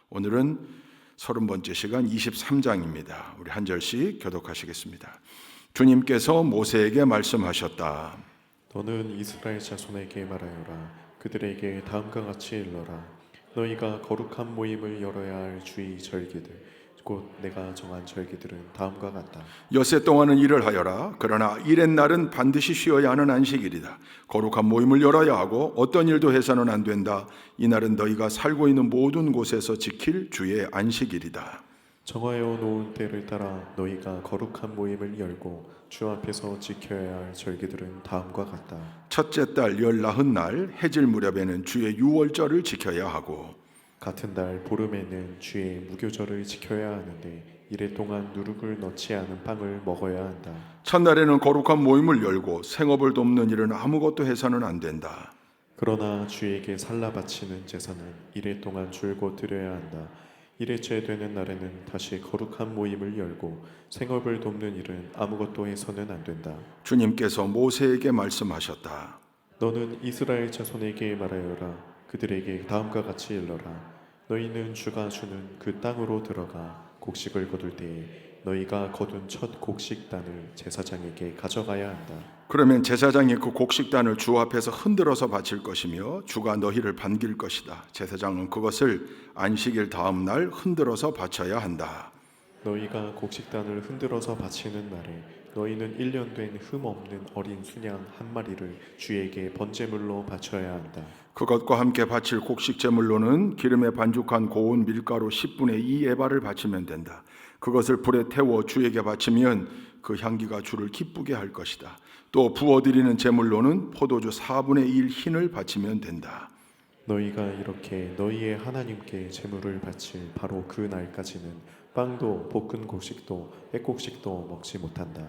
오늘은 30번째 시간 23장입니다. 우리 한 절씩 교독하시겠습니다. 주님께서 모세에게 말씀하셨다. 너는 이스라엘 자손에게 말하여라. 그들에게 다음과 같이 일러라. 너희가 거룩한 모임을 열어야 할 주의 절기들 곧 내가 정한 절기들은 다음과 같다. 엿새 동안은 일을 하여라. 그러나 일의 날은 반드시 쉬어야 하는 안식일이다. 거룩한 모임을 열어야 하고 어떤 일도 해서는 안 된다. 이 날은 너희가 살고 있는 모든 곳에서 지킬 주의 안식일이다. 정하여 놓은 때를 따라 너희가 거룩한 모임을 열고 주 앞에서 지켜야 할 절기들은 다음과 같다. 첫째 달 열 나흔 날 해질 무렵에는 주의 유월절을 지켜야 하고 같은 달 보름에는 주의 무교절을 지켜야 하는데 이래 동안 누룩을 넣지 않은 빵을 먹어야 한다. 첫날에는 거룩한 모임을 열고 생업을 돕는 일은 아무것도 해서는 안 된다. 그러나 주에게 살라 바치는 제사는 이래 동안 줄곧 드려야 한다. 일회째 되는 날에는 다시 거룩한 모임을 열고 생업을 돕는 일은 아무것도 해서는 안 된다. 주님께서 모세에게 말씀하셨다. 너는 이스라엘 자손에게 말하여라. 그들에게 다음과 같이 일러라. 너희는 주가 주는 그 땅으로 들어가 곡식을 거둘 때에 너희가 거둔 첫 곡식단을 제사장에게 가져가야 한다. 그러면 제사장이 그 곡식단을 주 앞에서 흔들어서 바칠 것이며 주가 너희를 반길 것이다. 제사장은 그것을 안식일 다음 날 흔들어서 바쳐야 한다. 너희가 곡식단을 흔들어서 바치는 날에 너희는 1년 된 흠 없는 어린 순양 한 마리를 주에게 번제물로 바쳐야 한다. 그것과 함께 바칠 곡식 제물로는 기름에 반죽한 고운 밀가루 10분의 2 에바를 바치면 된다. 그것을 불에 태워 주에게 바치면 그 향기가 주를 기쁘게 할 것이다. 또 부어드리는 제물로는 포도주 4분의 1 흰을 바치면 된다. 너희가 이렇게 너희의 하나님께 제물을 바칠 바로 그 날까지는 빵도 볶은 곡식도 액곡식도 먹지 못한다.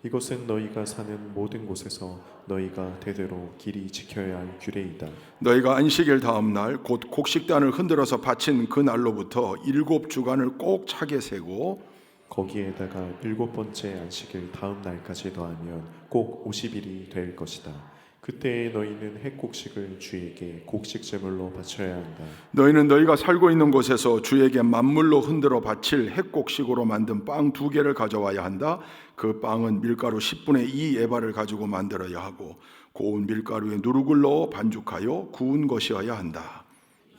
이것은 너희가 사는 모든 곳에서 너희가 대대로 길이 지켜야 할 규례이다. 너희가 안식일 다음 날 곧 곡식단을 흔들어서 바친 그 날로부터 7주간을 꼭 차게 세고 거기에다가 7번째 안식일 다음 날까지 더하면 꼭 50일이 될 것이다. 그때에 너희는 핵곡식을 주에게 곡식 제물로 바쳐야 한다. 너희는 너희가 살고 있는 곳에서 주에게 만물로 흔들어 바칠 핵곡식으로 만든 빵 2개를 가져와야 한다. 그 빵은 밀가루 10분의 2 에바를 가지고 만들어야 하고 고운 밀가루에 누룩을 넣어 반죽하여 구운 것이어야 한다.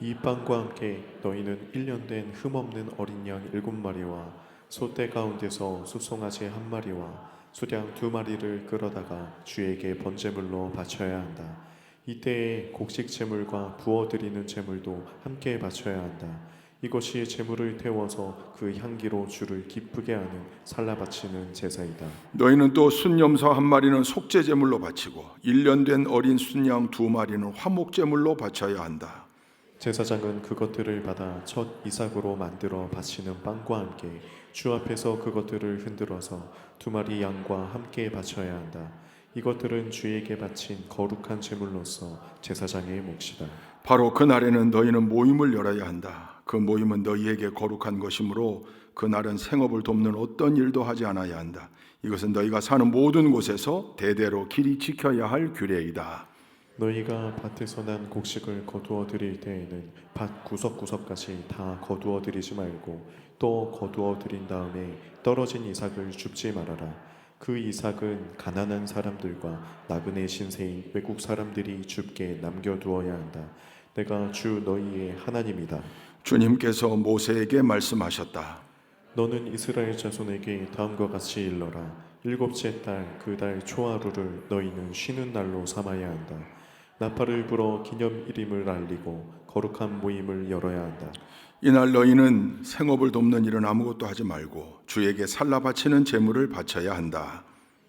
이 빵과 함께 너희는 1년 된 흠없는 어린 양 7마리와 소떼 가운데서 숫송아지 1마리와 수량 2마리를 끌어다가 주에게 번제물로 바쳐야 한다. 이때에 곡식 제물과 부어드리는 제물도 함께 바쳐야 한다. 이것이 제물을 태워서 그 향기로 주를 기쁘게 하는 살라 바치는 제사이다. 너희는 또 순염소 1마리는 속죄 제물로 바치고 1년 된 어린 순양 2마리는 화목 제물로 바쳐야 한다. 제사장은 그것들을 받아 첫 이삭으로 만들어 바치는 빵과 함께 주 앞에서 그것들을 흔들어서 2마리 양과 함께 바쳐야 한다. 이것들은 주에게 바친 거룩한 제물로서 제사장의 몫이다. 바로 그날에는 너희는 모임을 열어야 한다. 그 모임은 너희에게 거룩한 것이므로 그날은 생업을 돕는 어떤 일도 하지 않아야 한다. 이것은 너희가 사는 모든 곳에서 대대로 길이 지켜야 할 규례이다. 너희가 밭에서 난 곡식을 거두어 드릴 때에는 밭 구석구석까지 다 거두어 드리지 말고 또 거두어 드린 다음에 떨어진 이삭을 줍지 말아라. 그 이삭은 가난한 사람들과 나그네 신세인 외국 사람들이 줍게 남겨두어야 한다. 내가 주 너희의 하나님이다. 주님께서 모세에게 말씀하셨다. 너는 이스라엘 자손에게 다음과 같이 일러라. 7째 달 그 달 초하루를 너희는 쉬는 날로 삼아야 한다. 나팔을 불어 기념일임을 알리고 거룩한 모임을 열어야 한다. 이날 너희는 생업을 돕는 일은 아무것도 하지 말고 주에게 살라 바치는 제물을 바쳐야 한다.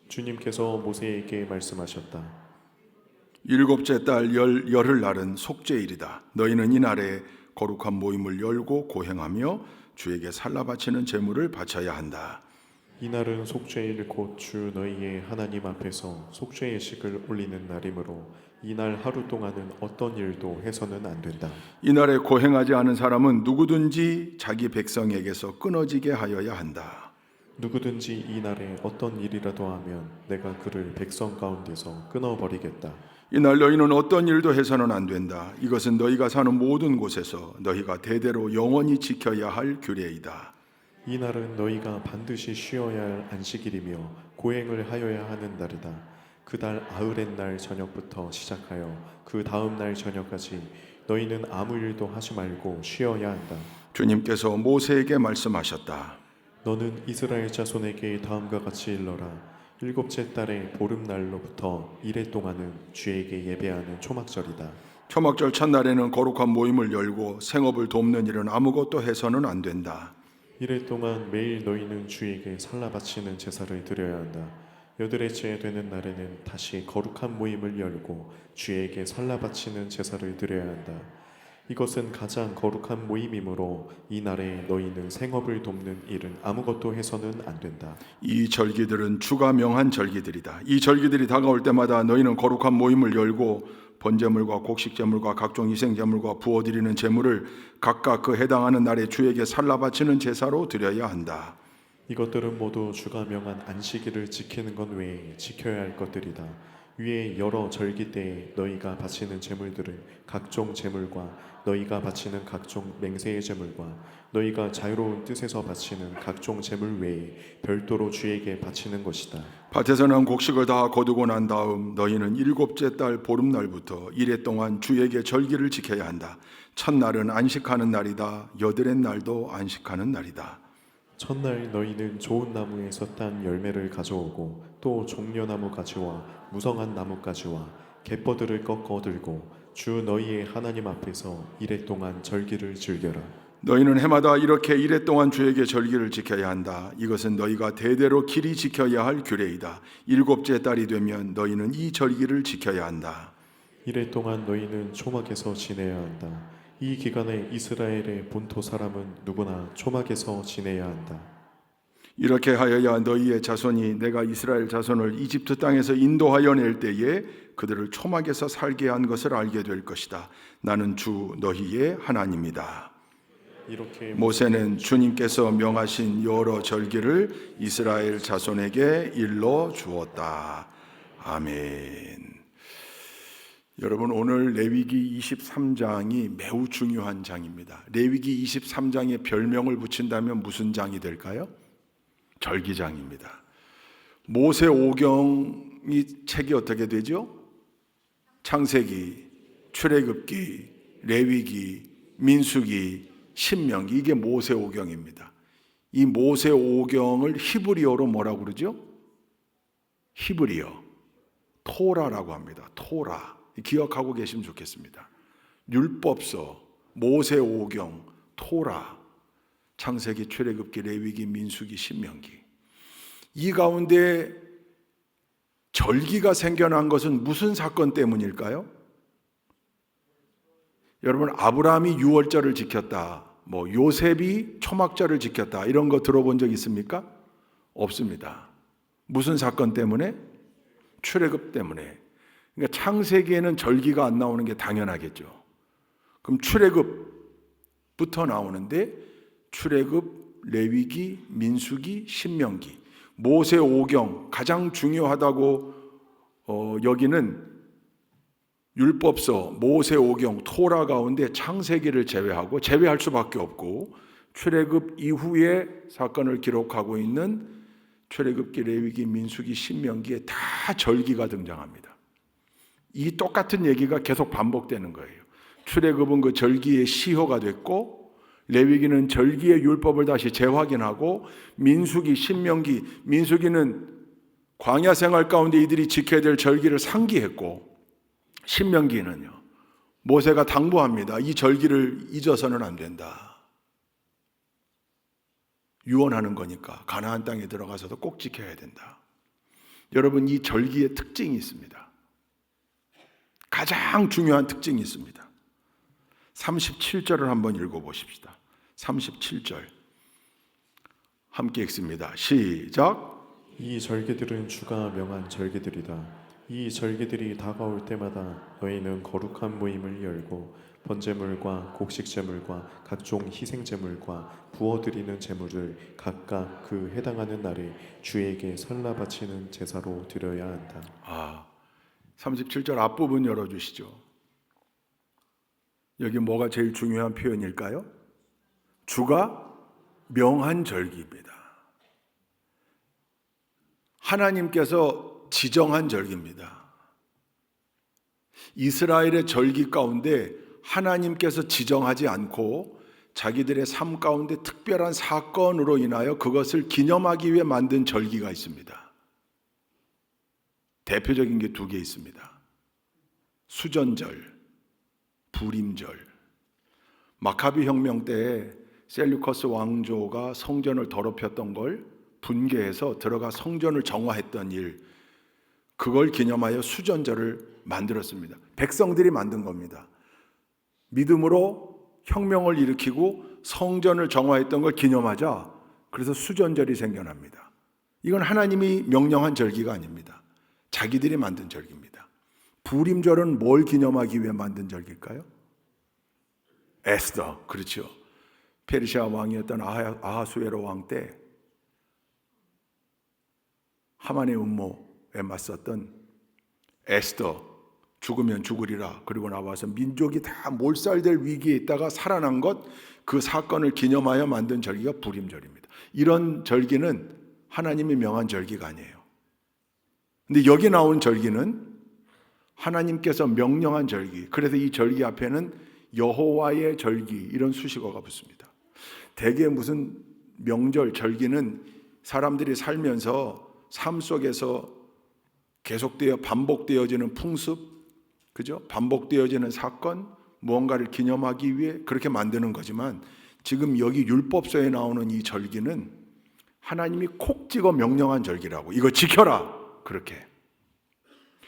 주님께서 모세에게 말씀하셨다. 7째 달 열흘 날은 속죄일이다. 너희는 이날에 거룩한 모임을 열고 고행하며 주에게 살라 바치는 제물을 바쳐야 한다. 이날은 속죄일 곧 주 너희의 하나님 앞에서 속죄 예식을 올리는 날이므로 이날 하루 동안은 어떤 일도 해서는 안 된다. 이날에 고행하지 않은 사람은 누구든지 자기 백성에게서 끊어지게 하여야 한다. 누구든지 이날에 어떤 일이라도 하면 내가 그를 백성 가운데서 끊어버리겠다. 이날 너희는 어떤 일도 해서는 안 된다. 이것은 너희가 사는 모든 곳에서 너희가 대대로 영원히 지켜야 할 규례이다. 이 날은 너희가 반드시 쉬어야 할 안식일이며 고행을 하여야 하는 날이다. 그 달 아흐렛 날 저녁부터 시작하여 그 다음 날 저녁까지 너희는 아무 일도 하지 말고 쉬어야 한다. 주님께서 모세에게 말씀하셨다. 너는 이스라엘 자손에게 다음과 같이 일러라. 일곱째 달의 보름날로부터 이래 동안은 주에게 예배하는 초막절이다. 초막절 첫날에는 거룩한 모임을 열고 생업을 돕는 일은 아무것도 해서는 안 된다. 이래 동안 매일 너희는 주에게 살라 바치는 제사를 드려야 한다. 여드레째 되는 날에는 다시 거룩한 모임을 열고 주에게 살라 바치는 제사를 드려야 한다. 이것은 가장 거룩한 모임이므로 이 날에 너희는 생업을 돕는 일은 아무것도 해서는 안 된다. 이 절기들은 주가 명한 절기들이다. 이 절기들이 다가올 때마다 너희는 거룩한 모임을 열고 번제물과 곡식제물과 각종 희생제물과 부어드리는 제물을 각각 그 해당하는 날에 주에게 살라 바치는 제사로 드려야 한다. 이것들은 모두 주가 명한 안식일을 지키는 것 외에 지켜야 할 것들이다. 위에 여러 절기 때에 너희가 바치는 제물들은 각종 제물과 너희가 바치는 각종 맹세의 제물과 너희가 자유로운 뜻에서 바치는 각종 제물 외에 별도로 주에게 바치는 것이다. 밭에서 난 곡식을 다 거두고 난 다음 너희는 일곱째 달 보름날부터 이래 동안 주에게 절기를 지켜야 한다. 첫날은 안식하는 날이다. 여드렛 날도 안식하는 날이다. 첫날 너희는 좋은 나무에서 딴 열매를 가져오고 또 종려나무 가지와 무성한 나무 가지와 갯버들을 꺾어 들고 주 너희의 하나님 앞에서 이래 동안 절기를 즐겨라. 너희는 해마다 이렇게 이래 동안 주에게 절기를 지켜야 한다. 이것은 너희가 대대로 길이 지켜야 할 규례이다. 일곱째 달이 되면 너희는 이 절기를 지켜야 한다. 이래 동안 너희는 초막에서 지내야 한다. 이 기간에 이스라엘의 본토 사람은 누구나 초막에서 지내야 한다. 이렇게 하여야 너희의 자손이 내가 이스라엘 자손을 이집트 땅에서 인도하여 낼 때에 그들을 초막에서 살게 한 것을 알게 될 것이다. 나는 주 너희의 하나님이다. 이렇게 모세는 주님께서 명하신 여러 절기를 이스라엘 자손에게 일러 주었다. 아멘. 여러분, 오늘 레위기 23장이 매우 중요한 장입니다. 레위기 23장에 별명을 붙인다면 무슨 장이 될까요? 절기장입니다. 모세 오경이 책이 어떻게 되죠? 창세기, 출애굽기, 레위기, 민수기, 신명기, 이게 모세 오경입니다. 이 모세 오경을 히브리어로 뭐라고 그러죠? 히브리어, 토라라고 합니다. 토라. 기억하고 계시면 좋겠습니다. 율법서, 모세 오경, 토라, 창세기, 출애굽기, 레위기, 민수기, 신명기. 이 가운데 절기가 생겨난 것은 무슨 사건 때문일까요? 여러분, 아브라함이 유월절을 지켰다, 요셉이 초막절을 지켰다, 이런 거 들어본 적 있습니까? 없습니다. 무슨 사건 때문에? 출애굽 때문에. 그러니까 창세기에는 절기가 안 나오는 게 당연하겠죠. 그럼 출애굽부터 나오는데 출애굽, 레위기, 민수기, 신명기, 모세 오경, 가장 중요하다고 여기는 율법서, 모세 오경, 토라 가운데 창세기를 제외할 수밖에 없고, 출애굽 이후의 사건을 기록하고 있는 출애굽기, 레위기, 민수기, 신명기에 다 절기가 등장합니다. 이 똑같은 얘기가 계속 반복되는 거예요. 출애굽은 그 절기의 시효가 됐고, 레위기는 절기의 율법을 다시 재확인하고, 민수기, 신명기, 민수기는 광야 생활 가운데 이들이 지켜야 될 절기를 상기했고, 신명기는요, 모세가 당부합니다. 이 절기를 잊어서는 안 된다. 유언하는 거니까 가나안 땅에 들어가서도 꼭 지켜야 된다. 여러분, 이 절기의 특징이 있습니다. 가장 중요한 특징이 있습니다. 37절을 한번 읽어보십시다. 37절 함께 읽습니다. 시작. 이 절기들은 주가 명한 절기들이다. 이 절기들이 다가올 때마다 너희는 거룩한 모임을 열고 번제물과 곡식제물과 각종 희생제물과 부어드리는 제물을 각각 그 해당하는 날에 주에게 살라 바치는 제사로 드려야 한다. 37절 앞부분 열어주시죠. 여기 뭐가 제일 중요한 표현일까요? 주가 명한 절기입니다. 하나님께서 지정한 절기입니다. 이스라엘의 절기 가운데 하나님께서 지정하지 않고 자기들의 삶 가운데 특별한 사건으로 인하여 그것을 기념하기 위해 만든 절기가 있습니다. 대표적인 게 두 개 있습니다. 수전절, 부림절. 마카비 혁명 때 셀류커스 왕조가 성전을 더럽혔던 걸 분개해서 들어가 성전을 정화했던 일, 그걸 기념하여 수전절을 만들었습니다. 백성들이 만든 겁니다. 믿음으로 혁명을 일으키고 성전을 정화했던 걸 기념하자, 그래서 수전절이 생겨납니다. 이건 하나님이 명령한 절기가 아닙니다. 자기들이 만든 절기입니다. 부림절은 뭘 기념하기 위해 만든 절기일까요? 에스더, 그렇죠. 페르시아 왕이었던 아하수에로 왕 때 하만의 음모에 맞섰던 에스더, 죽으면 죽으리라, 그리고 나와서 민족이 다 몰살될 위기에 있다가 살아난 것, 그 사건을 기념하여 만든 절기가 부림절입니다. 이런 절기는 하나님이 명한 절기가 아니에요. 근데 여기 나온 절기는 하나님께서 명령한 절기. 그래서 이 절기 앞에는 여호와의 절기, 이런 수식어가 붙습니다. 대개 무슨 명절, 절기는 사람들이 살면서 삶 속에서 계속되어 반복되어지는 풍습, 그죠? 반복되어지는 사건, 무언가를 기념하기 위해 그렇게 만드는 거지만, 지금 여기 율법서에 나오는 이 절기는 하나님이 콕 찍어 명령한 절기라고, 이거 지켜라, 그렇게.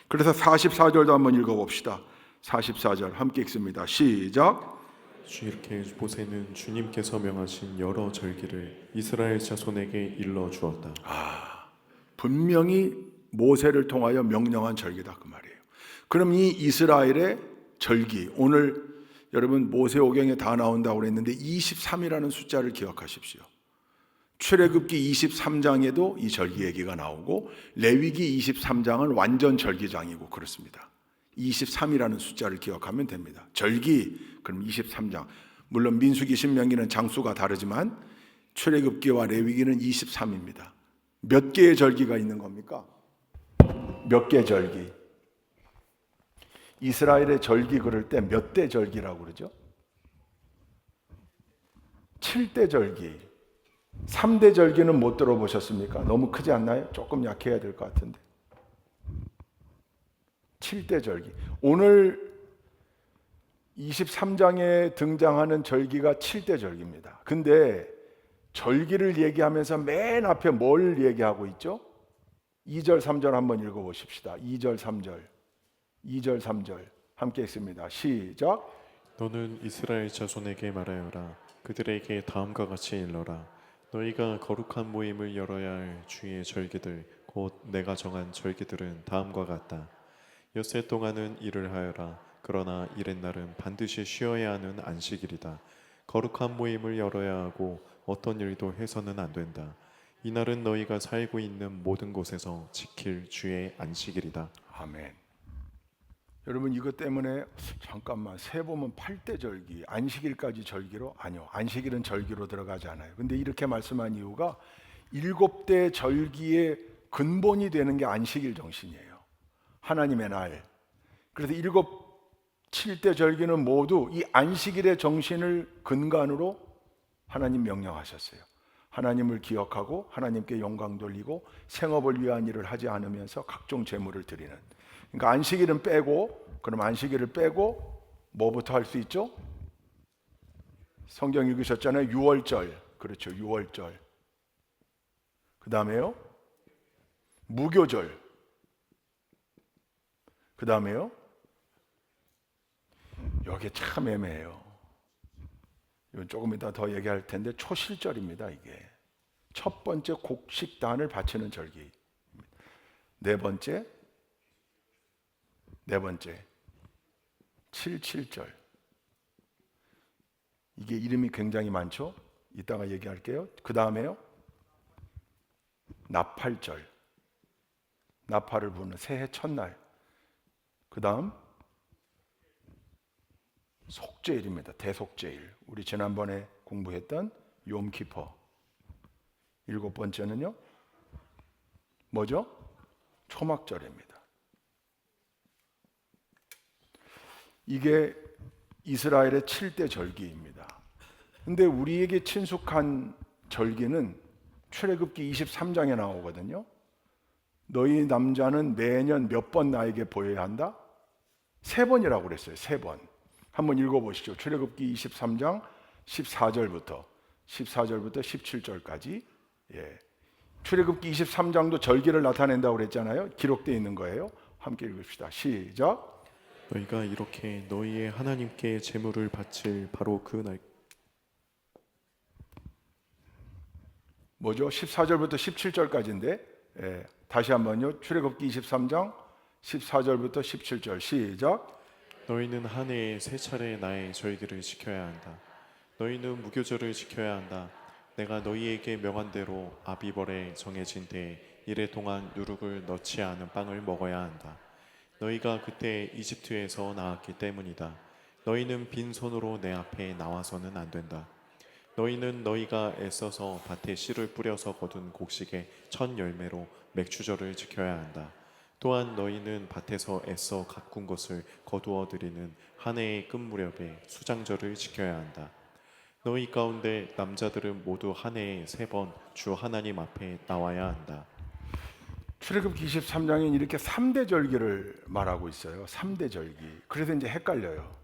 그래서 44절도 한번 읽어봅시다. 44절 함께 읽습니다. 시작. 이렇게 모세는 주님께서 명하신 여러 절기를 이스라엘 자손에게 일러 주었다. 분명히 모세를 통하여 명령한 절기다, 그 말이에요. 그럼 이 이스라엘의 절기, 오늘 여러분 모세오경에 다 나온다고 그랬는데 23이라는 숫자를 기억하십시오. 출애굽기 23장에도 이 절기 얘기가 나오고, 레위기 23장은 완전 절기장이고 그렇습니다. 23이라는 숫자를 기억하면 됩니다. 절기, 그럼 23장. 물론 민수기, 신명기는 장수가 다르지만 출애굽기와 레위기는 23입니다. 몇 개의 절기가 있는 겁니까? 몇 개 절기? 이스라엘의 절기 그럴 때 몇 대 절기라고 그러죠? 7대 절기. 3대 절기는 못 들어보셨습니까? 너무 크지 않나요? 조금 약해야 될 것 같은데. 7대 절기. 오늘 23장에 등장하는 절기가 7대 절기입니다. 근데 절기를 얘기하면서 맨 앞에 뭘 얘기하고 있죠? 2절, 3절 한번 읽어보십시다. 2절, 3절. 2절, 3절 함께 읽습니다. 시작. 너는 이스라엘 자손에게 말하여라. 그들에게 다음과 같이 일러라. 너희가 거룩한 모임을 열어야 할 주의 절기들, 곧 내가 정한 절기들은 다음과 같다. 엿새 동안은 일을 하여라. 그러나 일의 날은 반드시 쉬어야 하는 안식일이다. 거룩한 모임을 열어야 하고 어떤 일도 해서는 안 된다. 이 날은 너희가 살고 있는 모든 곳에서 지킬 주의 안식일이다. 아멘. 여러분, 이것 때문에 잠깐만 세보면 8대 절기, 안식일까지 절기로? 아니요, 안식일은 절기로 들어가지 않아요. 근데 이렇게 말씀한 이유가 7대 절기의 근본이 되는 게 안식일 정신이에요. 하나님의 날. 그래서 7대 절기는 모두 이 안식일의 정신을 근간으로 하나님 명령하셨어요. 하나님을 기억하고 하나님께 영광 돌리고 생업을 위한 일을 하지 않으면서 각종 제물을 드리는. 그러니까 안식일은 빼고, 그럼 안식일을 빼고 뭐부터 할 수 있죠? 성경 읽으셨잖아요. 유월절. 그렇죠. 유월절. 그 다음에요. 무교절. 그 다음에요. 여기 참 애매해요. 이건 조금 이따 더 얘기할 텐데 초실절입니다. 이게 첫 번째 곡식단을 바치는 절기. 네 번째 7.7절. 이게 이름이 굉장히 많죠. 이따가 얘기할게요. 그 다음에요. 나팔절. 나팔을 부는 새해 첫날. 그 다음 속죄일입니다. 대속죄일. 우리 지난번에 공부했던 욤키퍼. 7번째는요? 뭐죠? 초막절입니다. 이게 이스라엘의 7대 절기입니다. 근데 우리에게 친숙한 절기는 출애굽기 23장에 나오거든요. 너희 남자는 매년 몇 번 나에게 보여야 한다? 3번이라고 그랬어요. 3번. 한번 읽어보시죠. 출애굽기 23장 14절부터 17절까지. 예. 출애굽기 23장도 절기를 나타낸다고 그랬잖아요. 기록되어 있는 거예요. 함께 읽읍시다. 시작. 너희가 이렇게 너희의 하나님께 제물을 바칠 바로 그 날 뭐죠? 14절부터 17절까지인데 예. 다시 한번요. 출애굽기 23장 14절부터 17절 시작. 너희는 한 해에 3차례 나의 절기를 지켜야 한다. 너희는 무교절을 지켜야 한다. 내가 너희에게 명한 대로 아비벌에 정해진 때에 이래 동안 누룩을 넣지 않은 빵을 먹어야 한다. 너희가 그때 이집트에서 나왔기 때문이다. 너희는 빈손으로 내 앞에 나와서는 안 된다. 너희는 너희가 애써서 밭에 씨를 뿌려서 거둔 곡식의 첫 열매로 맥추절을 지켜야 한다. 또한 너희는 밭에서 애써 가꾼 것을 거두어 드리는 한 해의 끝 무렵에 수장절을 지켜야 한다. 너희 가운데 남자들은 모두 한 해에 3번 주 하나님 앞에 나와야 한다. 출애굽기 23장엔 이렇게 3대 절기를 말하고 있어요. 3대 절기. 그래서 이제 헷갈려요.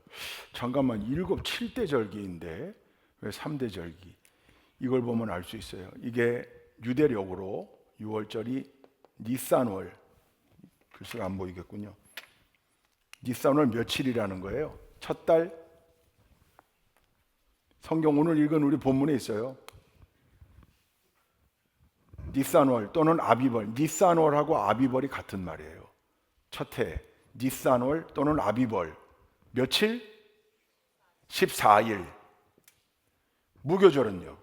잠깐만 7대 절기인데 왜 3대 절기? 이걸 보면 알 수 있어요. 이게 유대력으로 6월절이 니산월. 글씨가 안 보이겠군요. 니산월 며칠이라는 거예요. 첫 달. 성경 오늘 읽은 우리 본문에 있어요. 니산월 또는 아비벌. 니산월하고 아비벌이 같은 말이에요. 첫 해. 니산월 또는 아비벌. 며칠? 14일. 무교절은요?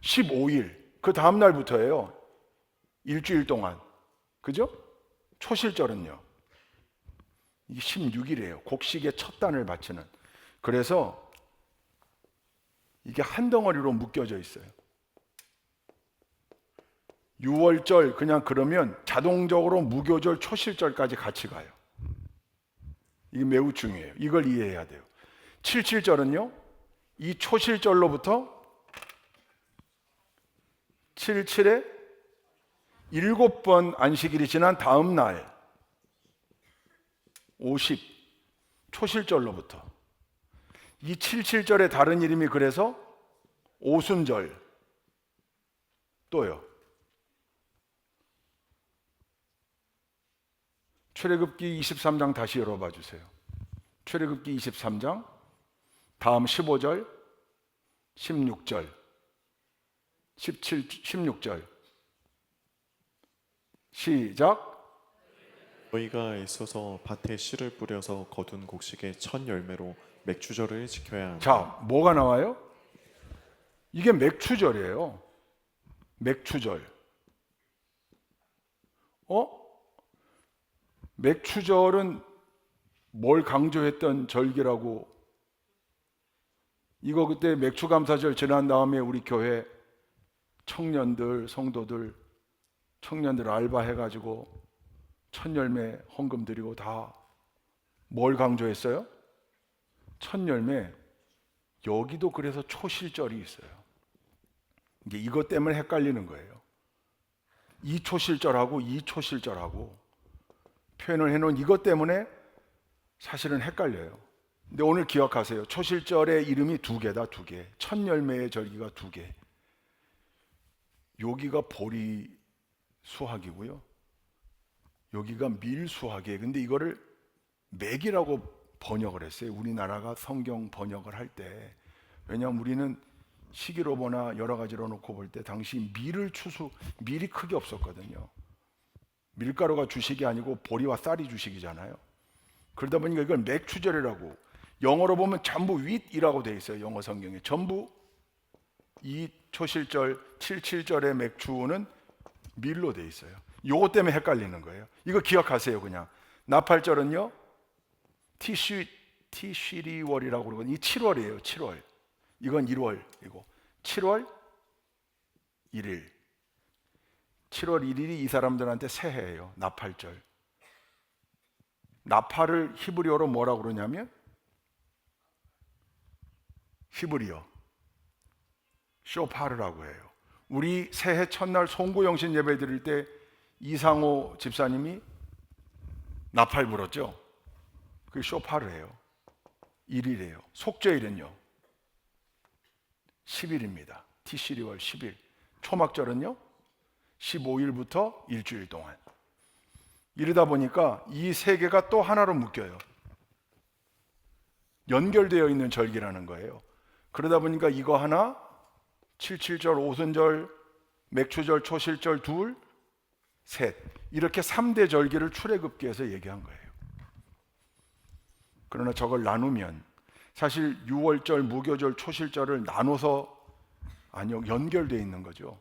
15일. 그 다음 날부터예요. 일주일 동안. 그죠? 초실절은요? 이게 16일이에요. 곡식의 첫 단을 바치는. 그래서 이게 한 덩어리로 묶여져 있어요. 6월절 그냥 그러면 자동적으로 무교절 초실절까지 같이 가요. 이게 매우 중요해요. 이걸 이해해야 돼요. 77절은요. 이 초실절로부터 77에 7번 안식일이 지난 다음 날 50 초실절로부터 이 77절의 다른 이름이 그래서 오순절 또요. 출애굽기 23장 다시 열어봐 주세요. 출애굽기 23장 다음 15절 16절 16절 시작. 너희가 애써서 밭에 씨를 뿌려서 거둔 곡식의 첫 열매로 맥추절을 지켜야 한다. 자, 뭐가 나와요? 이게 맥추절이에요. 맥추절. 맥추절은 뭘 강조했던 절기라고? 이거 그때 맥추감사절 지난 다음에 우리 교회 청년들, 성도들, 청년들 알바해가지고 첫 열매 헌금 드리고 다 뭘 강조했어요? 첫 열매. 여기도 그래서 초실절이 있어요. 이제 이것 때문에 헷갈리는 거예요. 이 초실절하고 이 초실절하고 표현을 해놓은 이것 때문에 사실은 헷갈려요. 근데 오늘 기억하세요. 초실절의 이름이 2개다, 2개. 첫 열매의 절기가 2개. 여기가 보리 수학이고요. 여기가 밀 수학이에요. 근데 이거를 맥이라고 번역을 했어요. 우리나라가 성경 번역을 할 때. 왜냐하면 우리는 시기로보나 여러 가지로 놓고 볼 때 당시 밀이 크게 없었거든요. 밀가루가 주식이 아니고 보리와 쌀이 주식이잖아요. 그러다 보니까 이걸 맥추절이라고, 영어로 보면 전부 wheat이라고 돼 있어요. 영어 성경에 전부. 이 초실절 77절의 맥추는 밀로 돼 있어요. 요것 때문에 헷갈리는 거예요. 이거 기억하세요. 그냥 나팔절은요, 티쉬리월이라고 그러거든요. 이 7월이에요. 7월. 이건 1월이고 7월 1일. 7월 1일이 이 사람들한테 새해예요. 나팔절. 나팔을 히브리어로 뭐라고 그러냐면 히브리어 쇼파르라고 해요. 우리 새해 첫날 송구영신 예배 드릴 때 이상호 집사님이 나팔 불었죠. 그게 쇼파르예요. 1일이에요. 속죄일은요 10일입니다. 티시리월 10일. 초막절은요 15일부터 일주일 동안. 이러다 보니까 이 세 개가 또 하나로 묶여요. 연결되어 있는 절기라는 거예요. 그러다 보니까 이거 하나, 77절, 오순절, 맥추절, 초실절 둘, 셋, 이렇게 3대 절기를 출애굽기에서 얘기한 거예요. 그러나 저걸 나누면 사실 6월절, 무교절, 초실절을 나눠서 아니요, 연결되어 있는 거죠.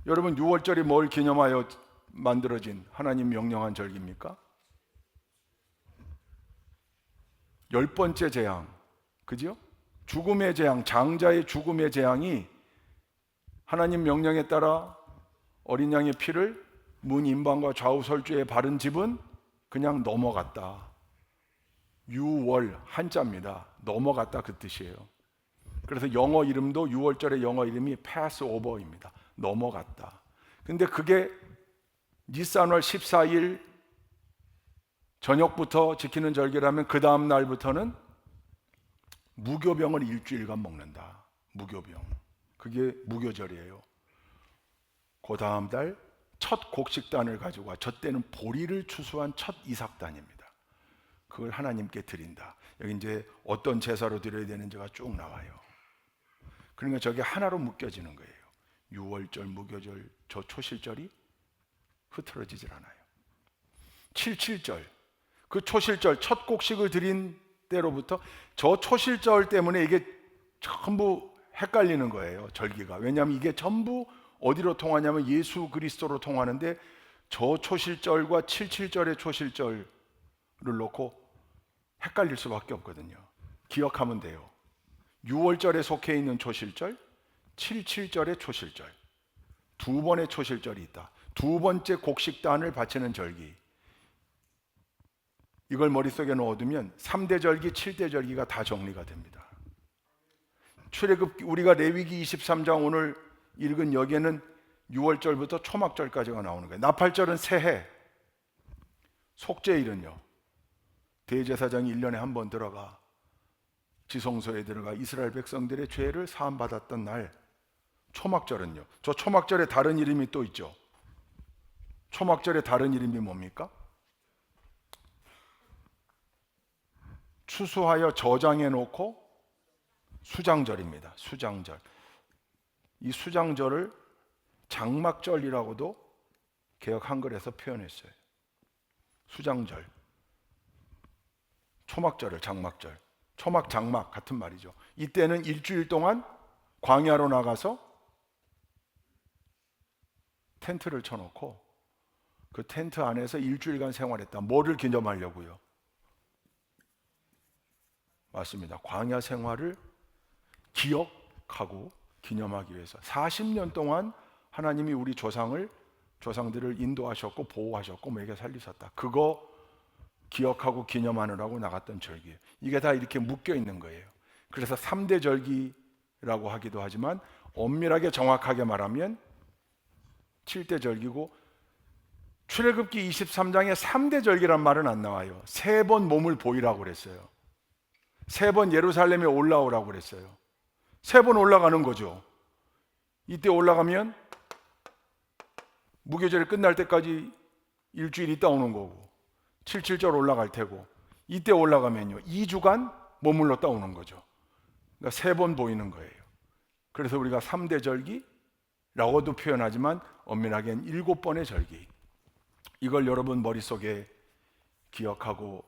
여러분, 6월절이 뭘 기념하여 만들어진 하나님 명령한 절기입니까? 10번째 재앙, 그죠? 죽음의 재앙, 장자의 죽음의 재앙이 하나님 명령에 따라 어린 양의 피를 문 임방과 좌우 설주에 바른 집은 그냥 넘어갔다. 6월 한자입니다. 넘어갔다 그 뜻이에요. 그래서 영어 이름도 6월절의 영어 이름이 패스오버입니다. 넘어갔다. 근데 그게 니산월 14일 저녁부터 지키는 절기라면 그 다음 날부터는 무교병을 일주일간 먹는다. 무교병. 그게 무교절이에요. 그 다음 달 첫 곡식단을 가지고 와. 저 때는 보리를 추수한 첫 이삭단입니다. 그걸 하나님께 드린다. 여기 이제 어떤 제사로 드려야 되는지가 쭉 나와요. 그러니까 저게 하나로 묶여지는 거예요. 6월절, 무교절, 저 초실절이 흐트러지질 않아요. 77절, 그 초실절 첫 곡식을 드린 때로부터 저 초실절 때문에 이게 전부 헷갈리는 거예요. 절기가. 왜냐하면 이게 전부 어디로 통하냐면 예수 그리스도로 통하는데 저 초실절과 77절의 초실절을 놓고 헷갈릴 수밖에 없거든요. 기억하면 돼요. 6월절에 속해 있는 초실절, 77절의 초실절, 두 번의 초실절이 있다. 두 번째 곡식단을 바치는 절기. 이걸 머릿속에 넣어두면 3대 절기, 7대 절기가 다 정리가 됩니다. 출애굽기, 우리가 레위기 23장 오늘 읽은 여기에는 6월절부터 초막절까지가 나오는 거예요. 나팔절은 새해, 속죄일은요 대제사장이 1년에 한 번 들어가 지성소에 들어가 이스라엘 백성들의 죄를 사함받았던 날. 초막절은요, 저 초막절의 다른 이름이 또 있죠. 초막절의 다른 이름이 뭡니까? 추수하여 저장해 놓고 수장절입니다. 수장절. 이 수장절을 장막절이라고도 개역 한글에서 표현했어요. 수장절. 초막절을 장막절. 초막 장막 같은 말이죠. 이때는 일주일 동안 광야로 나가서 텐트를 쳐놓고 그 텐트 안에서 일주일간 생활했다. 뭐를 기념하려고요? 맞습니다. 광야 생활을 기억하고 기념하기 위해서 40년 동안 하나님이 우리 조상들을 인도하셨고 보호하셨고 먹여 살리셨다. 그거 기억하고 기념하느라고 나갔던 절기예요. 이게 다 이렇게 묶여 있는 거예요. 그래서 3대 절기라고 하기도 하지만 엄밀하게 정확하게 말하면 7대 절기고, 출애굽기 23장에 3대 절기란 말은 안 나와요. 3번 몸을 보이라고 그랬어요. 3번 예루살렘에 올라오라고 그랬어요. 3번 올라가는 거죠. 이때 올라가면 무교절이 끝날 때까지 일주일 있다 오는 거고, 77절 올라갈 테고, 이때 올라가면요 2주간 머물렀다 오는 거죠. 그러니까 3번 보이는 거예요. 그래서 우리가 3대 절기라고도 표현하지만 엄밀하게는 7번의 절기. 이걸 여러분 머릿속에 기억하고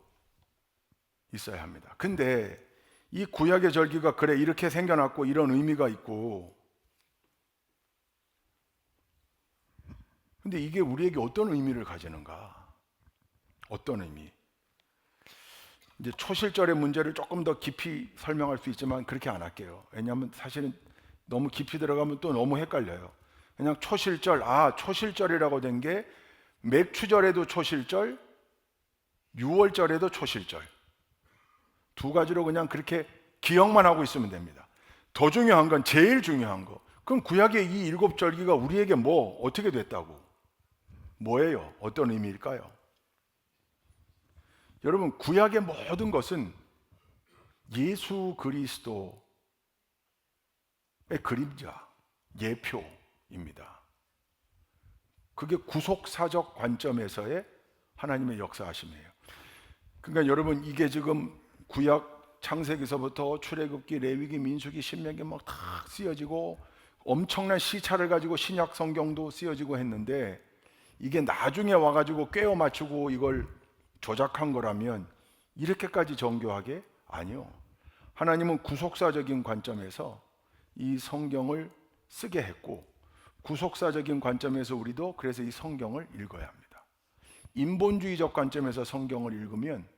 있어야 합니다. 근데 이 구약의 절기가 그래 이렇게 생겨났고 이런 의미가 있고, 근데 이게 우리에게 어떤 의미를 가지는가? 어떤 의미? 이제 초실절의 문제를 조금 더 깊이 설명할 수 있지만 그렇게 안 할게요. 왜냐하면 사실은 너무 깊이 들어가면 또 너무 헷갈려요. 그냥 초실절, 초실절이라고 된 게 맥추절에도 초실절, 유월절에도 초실절, 두 가지로 그냥 그렇게 기억만 하고 있으면 됩니다. 더 중요한 건, 제일 중요한 거, 그럼 구약의 이 7절기가 우리에게 어떻게 됐다고? 뭐예요? 어떤 의미일까요? 여러분, 구약의 모든 것은 예수 그리스도의 그림자, 예표입니다. 그게 구속사적 관점에서의 하나님의 역사하심이에요. 그러니까 여러분, 이게 지금 구약 창세기서부터 출애굽기, 레위기, 민수기, 신명기 막 다 쓰여지고 엄청난 시차를 가지고 신약 성경도 쓰여지고 했는데, 이게 나중에 와가지고 꿰어 맞추고 이걸 조작한 거라면 이렇게까지 정교하게? 아니요. 하나님은 구속사적인 관점에서 이 성경을 쓰게 했고, 구속사적인 관점에서 우리도 그래서 이 성경을 읽어야 합니다. 인본주의적 관점에서 성경을 읽으면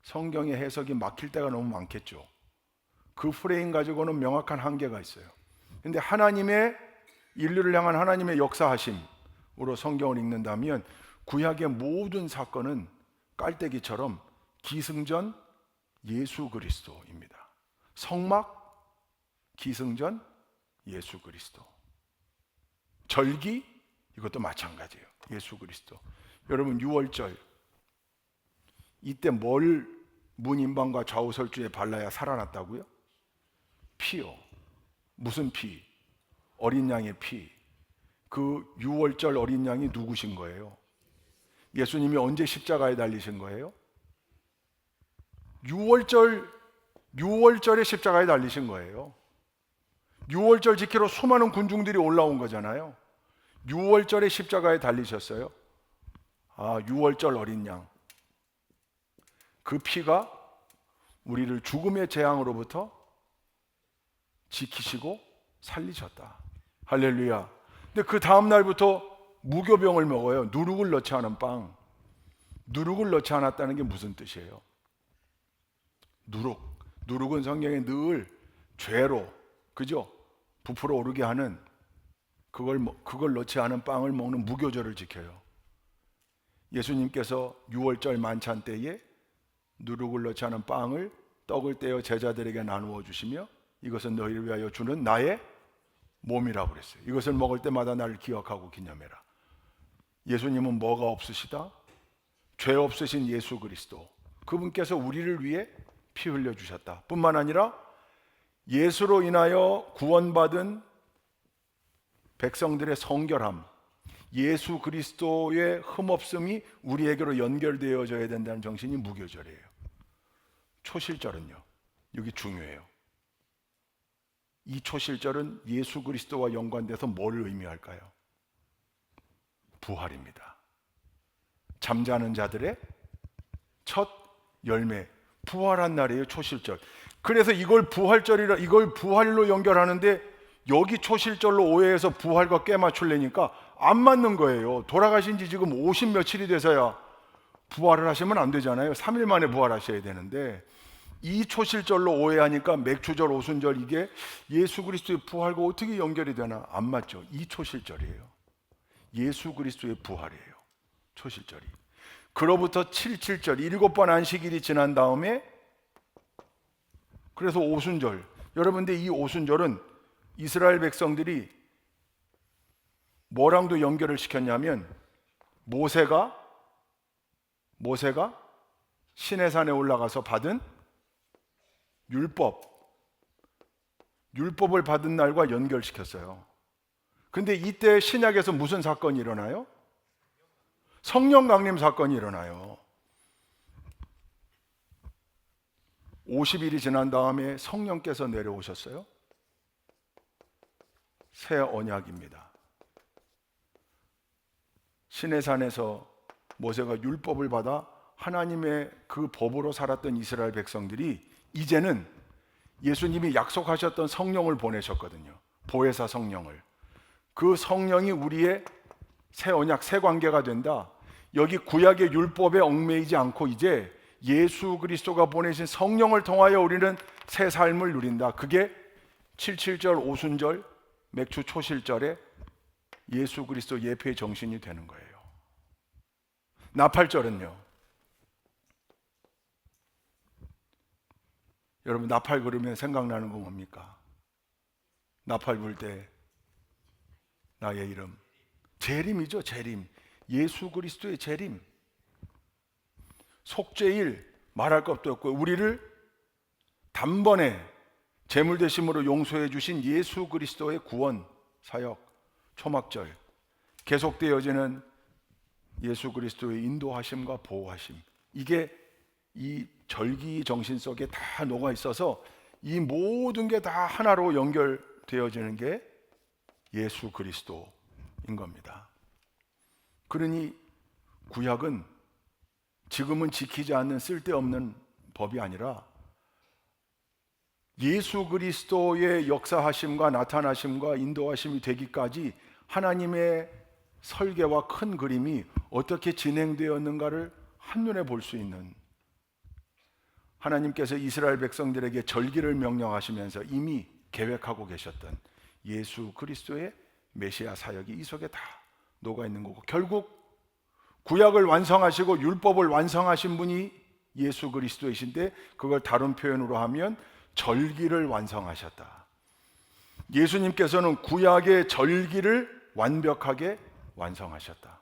성경의 해석이 막힐 때가 너무 많겠죠. 그 프레임 가지고는 명확한 한계가 있어요. 근데 하나님의, 인류를 향한 하나님의 역사하심으로 성경을 읽는다면 구약의 모든 사건은 깔때기처럼 기승전 예수 그리스도입니다. 성막, 기승전 예수 그리스도. 절기, 이것도 마찬가지예요. 예수 그리스도. 여러분, 유월절, 이때 뭘 문인방과 좌우설주에 발라야 살아났다고요? 피요. 무슨 피? 어린 양의 피. 그 유월절 어린 양이 누구신 거예요? 예수님이 언제 십자가에 달리신 거예요? 유월절에 십자가에 달리신 거예요. 유월절 지키러 수많은 군중들이 올라온 거잖아요. 유월절에 십자가에 달리셨어요. 유월절 어린 양. 그 피가 우리를 죽음의 재앙으로부터 지키시고 살리셨다. 할렐루야. 근데 그 다음 날부터 무교병을 먹어요. 누룩을 넣지 않은 빵. 누룩을 넣지 않았다는 게 무슨 뜻이에요? 누룩은 성경에 늘 죄로, 그죠? 부풀어 오르게 하는, 그걸 넣지 않은 빵을 먹는 무교절을 지켜요. 예수님께서 유월절 만찬 때에 누룩을 넣지 않은 빵을, 떡을 떼어 제자들에게 나누어 주시며 이것은 너희를 위하여 주는 나의 몸이라고 그랬어요. 이것을 먹을 때마다 나를 기억하고 기념해라. 예수님은 뭐가 없으시다? 죄 없으신 예수 그리스도, 그분께서 우리를 위해 피 흘려주셨다. 뿐만 아니라 예수로 인하여 구원받은 백성들의 성결함, 예수 그리스도의 흠없음이 우리에게로 연결되어져야 된다는 정신이 무교절이에요. 초실절은요, 여기 중요해요. 이 초실절은 예수 그리스도와 연관돼서 뭘 의미할까요? 부활입니다. 잠자는 자들의 첫 열매, 부활한 날이에요, 초실절. 그래서 이걸 부활로 연결하는데 여기 초실절로 오해해서 부활과 꿰맞추려니까 안 맞는 거예요. 돌아가신 지 지금 50 며칠이 돼서야 부활을 하시면 안 되잖아요. 3일 만에 부활하셔야 되는데, 이 초실절로 오해하니까 맥추절, 오순절, 이게 예수 그리스도의 부활과 어떻게 연결이 되나? 안 맞죠. 이 초실절이에요. 예수 그리스도의 부활이에요, 초실절이. 그로부터 7절 7번 안식일이 지난 다음에, 그래서 오순절. 여러분들, 이 오순절은 이스라엘 백성들이 뭐랑도 연결을 시켰냐면, 모세가 시내산에 올라가서 받은 율법을 받은 날과 연결시켰어요. 근데 이때 신약에서 무슨 사건이 일어나요? 성령 강림 사건이 일어나요. 50일이 지난 다음에 성령께서 내려오셨어요. 새 언약입니다. 시내산에서 모세가 율법을 받아 하나님의 그 법으로 살았던 이스라엘 백성들이 이제는 예수님이 약속하셨던 성령을 보내셨거든요. 보혜사 성령을. 그 성령이 우리의 새 언약, 새 관계가 된다. 여기 구약의 율법에 얽매이지 않고 이제 예수 그리스도가 보내신 성령을 통하여 우리는 새 삶을 누린다. 그게 77절 오순절 맥주 초실절에 예수 그리스도 예표의 정신이 되는 거예요. 나팔절은요, 여러분 나팔 그러면 생각나는 거 뭡니까? 나팔 불 때 나의 이름, 재림이죠. 재림, 예수 그리스도의 재림. 속죄일 말할 것도 없고 우리를 단번에 제물 대심으로 용서해 주신 예수 그리스도의 구원 사역, 초막절, 계속되어지는 예수 그리스도의 인도하심과 보호하심, 이게 이 절기 정신 속에 다 녹아 있어서 이 모든 게 다 하나로 연결되어지는 게 예수 그리스도인 겁니다. 그러니 구약은 지금은 지키지 않는 쓸데없는 법이 아니라 예수 그리스도의 역사하심과 나타나심과 인도하심이 되기까지 하나님의 설계와 큰 그림이 어떻게 진행되었는가를 한눈에 볼 수 있는, 하나님께서 이스라엘 백성들에게 절기를 명령하시면서 이미 계획하고 계셨던 예수 그리스도의 메시아 사역이 이 속에 다 녹아 있는 거고, 결국 구약을 완성하시고 율법을 완성하신 분이 예수 그리스도이신데 그걸 다른 표현으로 하면 절기를 완성하셨다. 예수님께서는 구약의 절기를 완벽하게 완성하셨다.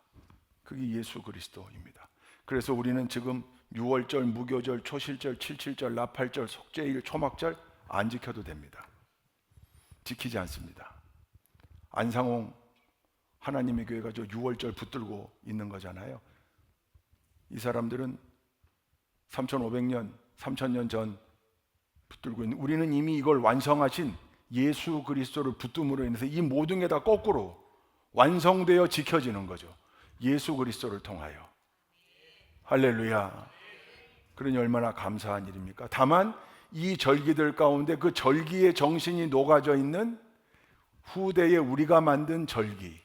그게 예수 그리스도입니다. 그래서 우리는 지금 6월절, 무교절, 초실절, 77절, 나팔절, 속죄일, 초막절 안 지켜도 됩니다. 지키지 않습니다. 안상홍 하나님의 교회가 저 6월절 붙들고 있는 거잖아요. 이 사람들은 3500년, 3000년 전 붙들고 있는, 우리는 이미 이걸 완성하신 예수 그리스도를 붙듦으로 인해서 이 모든 게 다 거꾸로 완성되어 지켜지는 거죠. 예수 그리스도를 통하여. 할렐루야. 그러니 얼마나 감사한 일입니까? 다만 이 절기들 가운데 그 절기의 정신이 녹아져 있는 후대에 우리가 만든 절기,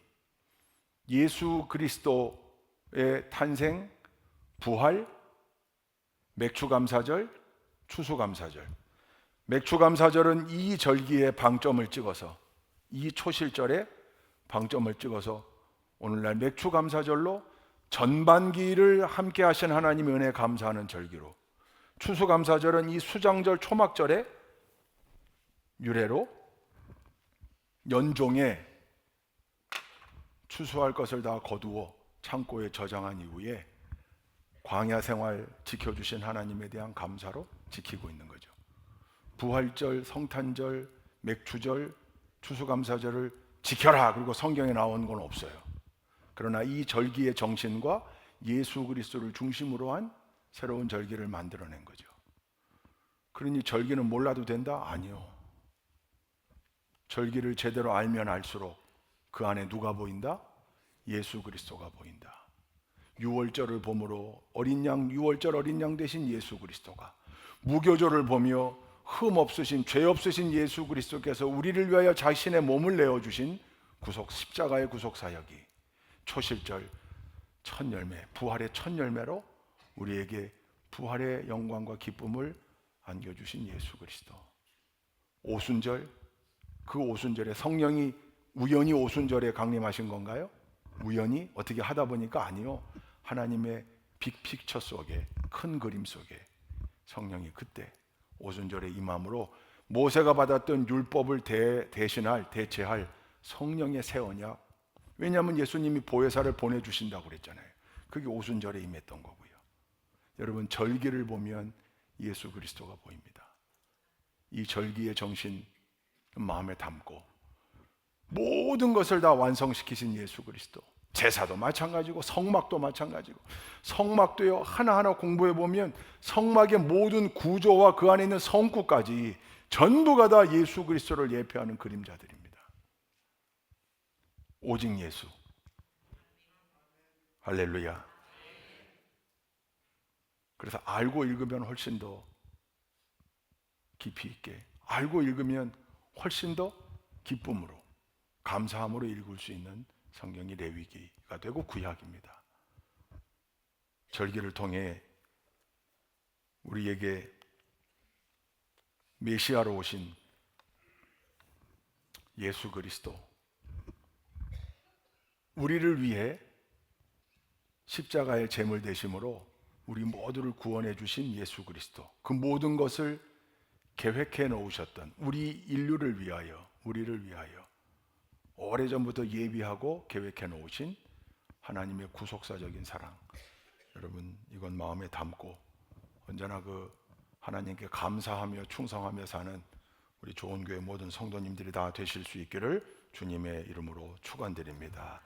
예수 그리스도의 탄생, 부활, 맥주감사절, 추수감사절. 맥주감사절은 이 절기에 방점을 찍어서, 이 초실절에 방점을 찍어서 오늘날 맥주감사절로 전반기를 함께 하신 하나님의 은혜에 감사하는 절기로, 추수감사절은 이 수장절 초막절의 유래로 연종에 추수할 것을 다 거두어 창고에 저장한 이후에 광야 생활 지켜주신 하나님에 대한 감사로 지키고 있는 거죠. 부활절, 성탄절, 맥주절, 추수감사절을 지켜라 그리고 성경에 나온 건 없어요. 그러나 이 절기의 정신과 예수 그리스도를 중심으로 한 새로운 절기를 만들어낸 거죠. 그러니 절기는 몰라도 된다? 아니요. 절기를 제대로 알면 알수록 그 안에 누가 보인다? 예수 그리스도가 보인다. 6월절을 봄으로 어린 양, 6월절 어린 양 대신 예수 그리스도가, 무교절을 보며 흠 없으신, 죄 없으신 예수 그리스도께서 우리를 위하여 자신의 몸을 내어주신 구속, 십자가의 구속 사역이, 초실절 첫 열매, 부활의 첫 열매로 우리에게 부활의 영광과 기쁨을 안겨주신 예수 그리스도. 오순절, 그 오순절에 성령이 우연히 오순절에 강림하신 건가요? 우연히 어떻게 하다 보니까 아니요. 하나님의 빅픽처 속에, 큰 그림 속에 성령이 그때 오순절에 임함으로 모세가 받았던 율법을 대체할 성령의 새 언약. 왜냐하면 예수님이 보혜사를 보내주신다고 그랬잖아요. 그게 오순절에 임했던 거고요. 여러분, 절기를 보면 예수 그리스도가 보입니다. 이 절기의 정신 마음에 담고 모든 것을 다 완성시키신 예수 그리스도. 제사도 마찬가지고 성막도 마찬가지고, 성막도요 하나하나 공부해 보면 성막의 모든 구조와 그 안에 있는 성구까지 전부가 다 예수 그리스도를 예표하는 그림자들입니다. 오직 예수. 할렐루야. 그래서 알고 읽으면 훨씬 더 깊이 있게, 알고 읽으면 훨씬 더 기쁨으로, 감사함으로 읽을 수 있는 성경이 레위기가 되고 구약입니다. 절기를 통해 우리에게 메시아로 오신 예수 그리스도, 우리를 위해 십자가의 제물 되심으로 우리 모두를 구원해 주신 예수 그리스도, 그 모든 것을 계획해 놓으셨던 우리 인류를 위하여, 우리를 위하여 오래전부터 예비하고 계획해 놓으신 하나님의 구속사적인 사랑, 여러분 이건 마음에 담고 언제나 그 하나님께 감사하며 충성하며 사는 우리 좋은 교회 모든 성도님들이 다 되실 수 있기를 주님의 이름으로 축원드립니다.